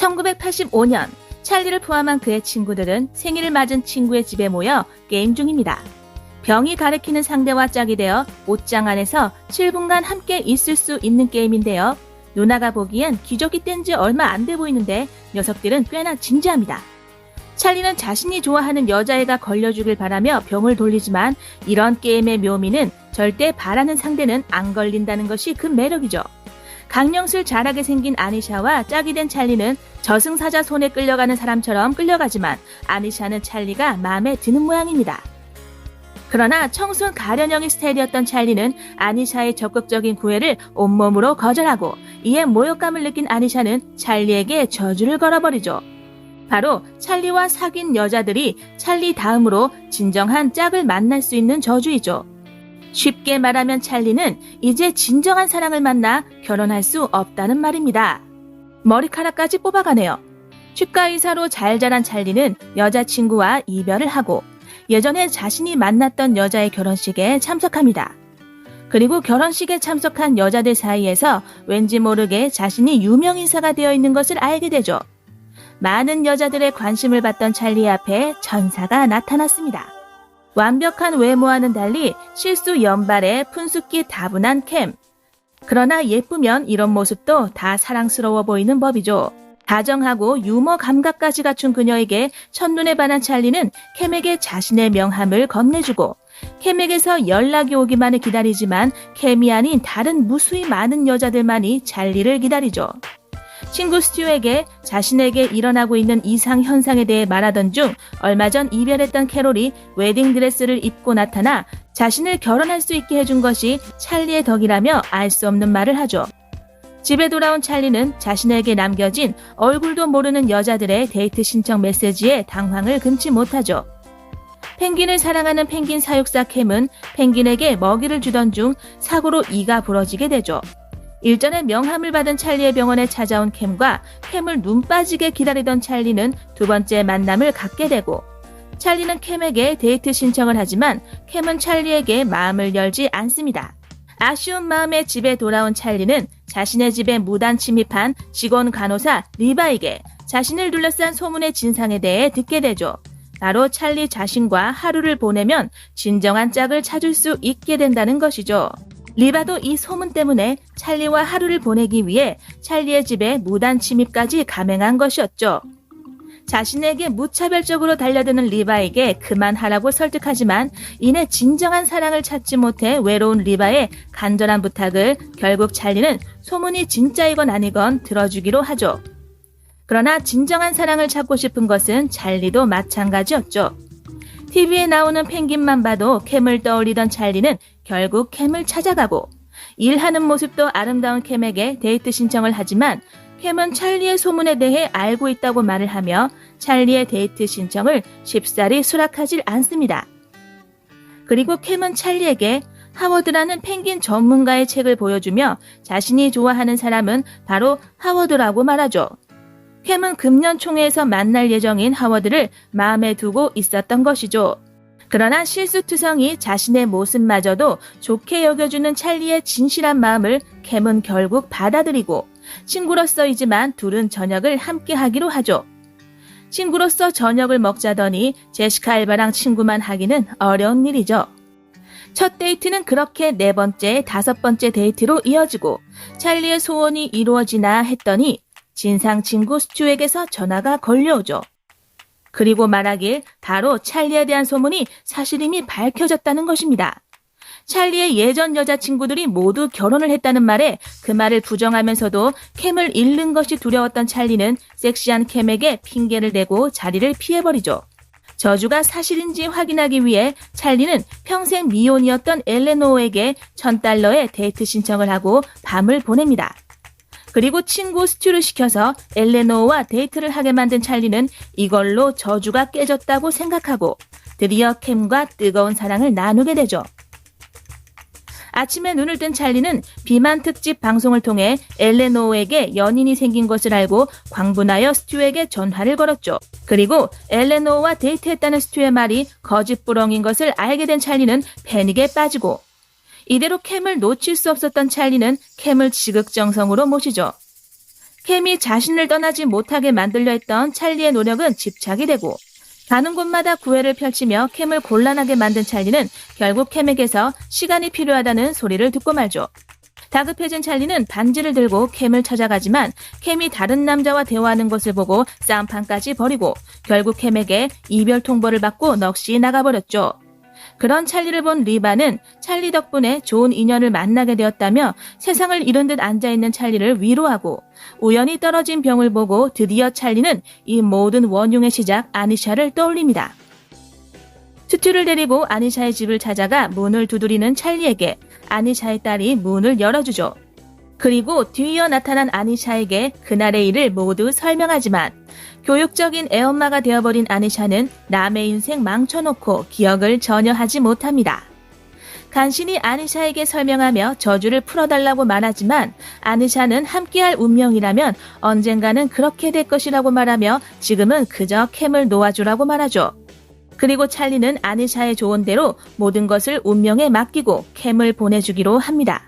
1985년 찰리를 포함한 그의 친구들은 생일을 맞은 친구의 집에 모여 게임 중입니다. 병이 가리키는 상대와 짝이 되어 옷장 안에서 7분간 함께 있을 수 있는 게임인데요. 누나가 보기엔 기저귀 뗀 지 얼마 안 돼 보이는데 녀석들은 꽤나 진지합니다. 찰리는 자신이 좋아하는 여자애가 걸려주길 바라며 병을 돌리지만 이런 게임의 묘미는 절대 바라는 상대는 안 걸린다는 것이 그 매력이죠. 강령술 잘하게 생긴 아니샤와 짝이 된 찰리는 저승사자 손에 끌려가는 사람처럼 끌려가지만 아니샤는 찰리가 마음에 드는 모양입니다. 그러나 청순 가련형의 스타일이었던 찰리는 아니샤의 적극적인 구애를 온몸으로 거절하고 이에 모욕감을 느낀 아니샤는 찰리에게 저주를 걸어버리죠. 바로 찰리와 사귄 여자들이 찰리 다음으로 진정한 짝을 만날 수 있는 저주이죠. 쉽게 말하면 찰리는 이제 진정한 사랑을 만나 결혼할 수 없다는 말입니다. 머리카락까지 뽑아가네요. 치과의사로 잘 자란 찰리는 여자친구와 이별을 하고 예전에 자신이 만났던 여자의 결혼식에 참석합니다. 그리고 결혼식에 참석한 여자들 사이에서 왠지 모르게 자신이 유명인사가 되어 있는 것을 알게 되죠. 많은 여자들의 관심을 받던 찰리 앞에 천사가 나타났습니다. 완벽한 외모와는 달리 실수 연발에 푼숙기 다분한 캠. 그러나 예쁘면 이런 모습도 다 사랑스러워 보이는 법이죠. 다정하고 유머 감각까지 갖춘 그녀에게 첫눈에 반한 찰리는 캠에게 자신의 명함을 건네주고 캠에게서 연락이 오기만을 기다리지만 캠이 아닌 다른 무수히 많은 여자들만이 찰리를 기다리죠. 친구 스튜에게 자신에게 일어나고 있는 이상 현상에 대해 말하던 중 얼마 전 이별했던 캐롤이 웨딩드레스를 입고 나타나 자신을 결혼할 수 있게 해준 것이 찰리의 덕이라며 알 수 없는 말을 하죠. 집에 돌아온 찰리는 자신에게 남겨진 얼굴도 모르는 여자들의 데이트 신청 메시지에 당황을 금치 못하죠. 펭귄을 사랑하는 펭귄 사육사 캠은 펭귄에게 먹이를 주던 중 사고로 이가 부러지게 되죠. 일전에 명함을 받은 찰리의 병원에 찾아온 캠과 캠을 눈 빠지게 기다리던 찰리는 두 번째 만남을 갖게 되고 찰리는 캠에게 데이트 신청을 하지만 캠은 찰리에게 마음을 열지 않습니다. 아쉬운 마음에 집에 돌아온 찰리는 자신의 집에 무단 침입한 직원 간호사 리바에게 자신을 둘러싼 소문의 진상에 대해 듣게 되죠. 바로 찰리 자신과 하루를 보내면 진정한 짝을 찾을 수 있게 된다는 것이죠. 리바도 이 소문 때문에 찰리와 하루를 보내기 위해 찰리의 집에 무단 침입까지 감행한 것이었죠. 자신에게 무차별적으로 달려드는 리바에게 그만하라고 설득하지만 이내 진정한 사랑을 찾지 못해 외로운 리바의 간절한 부탁을 결국 찰리는 소문이 진짜이건 아니건 들어주기로 하죠. 그러나 진정한 사랑을 찾고 싶은 것은 찰리도 마찬가지였죠. TV에 나오는 펭귄만 봐도 캠을 떠올리던 찰리는 결국 캠을 찾아가고 일하는 모습도 아름다운 캠에게 데이트 신청을 하지만 캠은 찰리의 소문에 대해 알고 있다고 말을 하며 찰리의 데이트 신청을 쉽사리 수락하질 않습니다. 그리고 캠은 찰리에게 하워드라는 펭귄 전문가의 책을 보여주며 자신이 좋아하는 사람은 바로 하워드라고 말하죠. 캠은 금년 총회에서 만날 예정인 하워드를 마음에 두고 있었던 것이죠. 그러나 실수투성이 자신의 모습마저도 좋게 여겨주는 찰리의 진실한 마음을 캠은 결국 받아들이고 친구로서이지만 둘은 저녁을 함께 하기로 하죠. 친구로서 저녁을 먹자더니 제시카 알바랑 친구만 하기는 어려운 일이죠. 첫 데이트는 그렇게 네 번째, 다섯 번째 데이트로 이어지고 찰리의 소원이 이루어지나 했더니 진상 친구 스튜에게서 전화가 걸려오죠. 그리고 말하길 바로 찰리에 대한 소문이 사실임이 밝혀졌다는 것입니다. 찰리의 예전 여자친구들이 모두 결혼을 했다는 말에 그 말을 부정하면서도 캠을 잃는 것이 두려웠던 찰리는 섹시한 캠에게 핑계를 대고 자리를 피해버리죠. 저주가 사실인지 확인하기 위해 찰리는 평생 미혼이었던 엘레노어에게 $1,000의 데이트 신청을 하고 밤을 보냅니다. 그리고 친구 스튜를 시켜서 엘레노어와 데이트를 하게 만든 찰리는 이걸로 저주가 깨졌다고 생각하고 드디어 캠과 뜨거운 사랑을 나누게 되죠. 아침에 눈을 뜬 찰리는 비만 특집 방송을 통해 엘레노어에게 연인이 생긴 것을 알고 광분하여 스튜에게 전화를 걸었죠. 그리고 엘레노어와 데이트했다는 스튜의 말이 거짓부렁인 것을 알게 된 찰리는 패닉에 빠지고 이대로 캠을 놓칠 수 없었던 찰리는 캠을 지극정성으로 모시죠. 캠이 자신을 떠나지 못하게 만들려 했던 찰리의 노력은 집착이 되고 가는 곳마다 구애를 펼치며 캠을 곤란하게 만든 찰리는 결국 캠에게서 시간이 필요하다는 소리를 듣고 말죠. 다급해진 찰리는 반지를 들고 캠을 찾아가지만 캠이 다른 남자와 대화하는 것을 보고 싸움판까지 벌이고 결국 캠에게 이별 통보를 받고 넋이 나가버렸죠. 그런 찰리를 본 리바는 찰리 덕분에 좋은 인연을 만나게 되었다며 세상을 잃은 듯 앉아있는 찰리를 위로하고 우연히 떨어진 병을 보고 드디어 찰리는 이 모든 원흉의 시작 아니샤를 떠올립니다. 투투를 데리고 아니샤의 집을 찾아가 문을 두드리는 찰리에게 아니샤의 딸이 문을 열어주죠. 그리고 뒤이어 나타난 아니샤에게 그날의 일을 모두 설명하지만 교육적인 애엄마가 되어버린 아니샤는 남의 인생 망쳐놓고 기억을 전혀 하지 못합니다. 간신히 아니샤에게 설명하며 저주를 풀어달라고 말하지만 아니샤는 함께할 운명이라면 언젠가는 그렇게 될 것이라고 말하며 지금은 그저 캠을 놓아주라고 말하죠. 그리고 찰리는 아니샤의 조언대로 모든 것을 운명에 맡기고 캠을 보내주기로 합니다.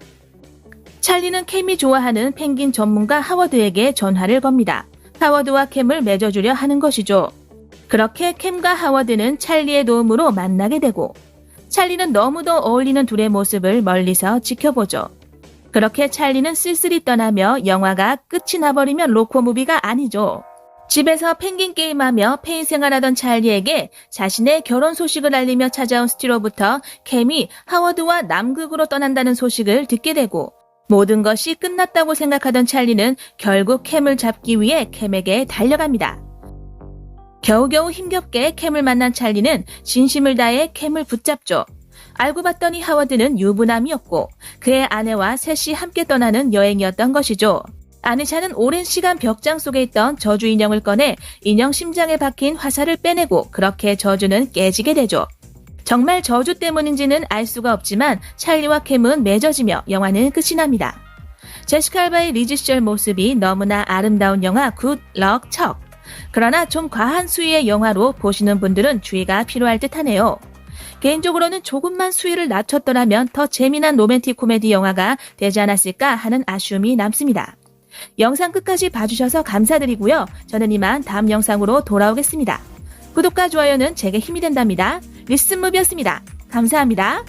찰리는 캠이 좋아하는 펭귄 전문가 하워드에게 전화를 겁니다. 하워드와 캠을 맺어주려 하는 것이죠. 그렇게 캠과 하워드는 찰리의 도움으로 만나게 되고 찰리는 너무도 어울리는 둘의 모습을 멀리서 지켜보죠. 그렇게 찰리는 쓸쓸히 떠나며 영화가 끝이 나버리면 로코무비가 아니죠. 집에서 펭귄 게임하며 페인 생활하던 찰리에게 자신의 결혼 소식을 알리며 찾아온 스티로부터 캠이 하워드와 남극으로 떠난다는 소식을 듣게 되고 모든 것이 끝났다고 생각하던 찰리는 결국 캠을 잡기 위해 캠에게 달려갑니다. 겨우겨우 힘겹게 캠을 만난 찰리는 진심을 다해 캠을 붙잡죠. 알고 봤더니 하워드는 유부남이었고 그의 아내와 셋이 함께 떠나는 여행이었던 것이죠. 아니샤는 오랜 시간 벽장 속에 있던 저주 인형을 꺼내 인형 심장에 박힌 화살을 빼내고 그렇게 저주는 깨지게 되죠. 정말 저주 때문인지는 알 수가 없지만 찰리와 캠은 맺어지며 영화는 끝이 납니다. 제시카 알바의 리즈 시절 모습이 너무나 아름다운 영화 굿 럭 척. 그러나 좀 과한 수위의 영화로 보시는 분들은 주의가 필요할 듯하네요. 개인적으로는 조금만 수위를 낮췄더라면 더 재미난 로맨틱 코미디 영화가 되지 않았을까 하는 아쉬움이 남습니다. 영상 끝까지 봐주셔서 감사드리고요. 저는 이만 다음 영상으로 돌아오겠습니다. 구독과 좋아요는 제게 힘이 된답니다. 리슨무비였습니다. 감사합니다.